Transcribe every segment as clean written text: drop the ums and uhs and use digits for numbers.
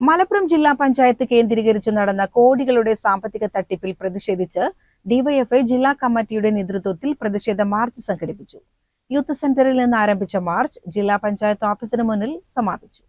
മലപ്പുറം ജില്ലാ പഞ്ചായത്ത് കേന്ദ്രീകരിച്ചു നടന്ന കോടികളുടെ സാമ്പത്തിക തട്ടിപ്പിൽ പ്രതിഷേധിച്ച് ഡിവൈഎഫ്ഐ ജില്ലാ കമ്മിറ്റിയുടെ നേതൃത്വത്തിൽ പ്രതിഷേധ മാർച്ച് സംഘടിപ്പിച്ചു. യൂത്ത് സെന്ററിൽ നിന്ന് ആരംഭിച്ച മാർച്ച് ജില്ലാ പഞ്ചായത്ത് ഓഫീസിന് മുന്നിൽ സമാപിച്ചു.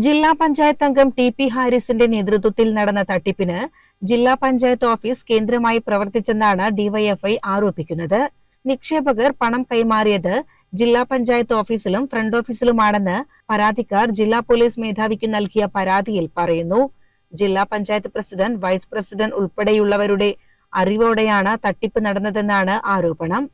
ജില്ലാ പഞ്ചായത്ത് അംഗം ടി.പി. ഹാരിസിന്റെ നേതൃത്വത്തിൽ നടന്ന തട്ടിപ്പിന് ജില്ലാ പഞ്ചായത്ത് ഓഫീസ് കേന്ദ്രമായി പ്രവർത്തിച്ചെന്നാണ് ഡിവൈഎഫ്ഐ ആരോപിക്കുന്നത്. നിക്ഷേപകർ പണം കൈമാറിയത് ജില്ലാ പഞ്ചായത്ത് ഓഫീസിലും ഫ്രണ്ട് ഓഫീസിലുമാണെന്ന് പരാതിക്കാർ ജില്ലാ പോലീസ് മേധാവിക്ക് നൽകിയ പരാതിയിൽ പറയുന്നു. ജില്ലാ പഞ്ചായത്ത് പ്രസിഡന്റ്, വൈസ് പ്രസിഡന്റ് ഉൾപ്പെടെയുള്ളവരുടെ അറിവോടെയാണ് തട്ടിപ്പ് നടന്നതെന്നാണ് ആരോപണം.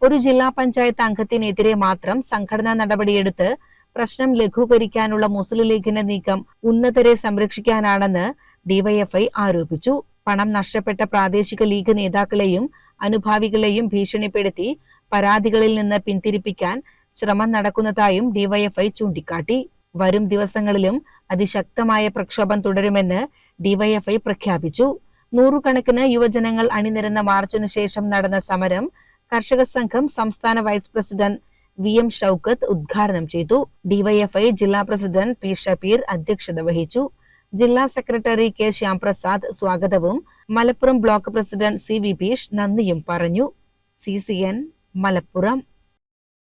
ഒരു ജില്ലാ പഞ്ചായത്ത് അംഗത്തിനെതിരെ മാത്രം സംഘടനാ നടപടിയെടുത്ത് പ്രശ്നം ലഘൂകരിക്കാനുള്ള മുസ്ലിം ലീഗിന്റെ നീക്കം ഉന്നതരെ സംരക്ഷിക്കാനാണെന്ന് ഡിവൈഎഫ്ഐ ആരോപിച്ചു. പണം നഷ്ടപ്പെട്ട പ്രാദേശിക ലീഗ് നേതാക്കളെയും അനുഭാവികളെയും ഭീഷണിപ്പെടുത്തി പരാതികളിൽ നിന്ന് പിന്തിരിപ്പിക്കാൻ ശ്രമം നടക്കുന്നതായും ഡിവൈഎഫ്ഐ ചൂണ്ടിക്കാട്ടി. വരും ദിവസങ്ങളിലും അതിശക്തമായ പ്രക്ഷോഭം തുടരുമെന്ന് ഡിവൈഎഫ്ഐ പ്രഖ്യാപിച്ചു. നൂറുകണക്കിന് യുവജനങ്ങൾ അണിനിരന്ന മാർച്ചിനു ശേഷം നടന്ന സമരം കർഷക സംഘം സംസ്ഥാന വൈസ് പ്രസിഡന്റ് വി.എം. ഷൌക്കത്ത് ഉദ്ഘാടനം ചെയ്തു. ഡിവൈഎഫ്ഐ ജില്ലാ പ്രസിഡന്റ് പി. ഷബീർ അധ്യക്ഷത വഹിച്ചു. ജില്ലാ സെക്രട്ടറി കെ. ശ്യാംപ്രസാദ് സ്വാഗതവും Malappuram block president C. Vibheesh നന്ദിയും പറഞ്ഞു. CCN മലപ്പുറം.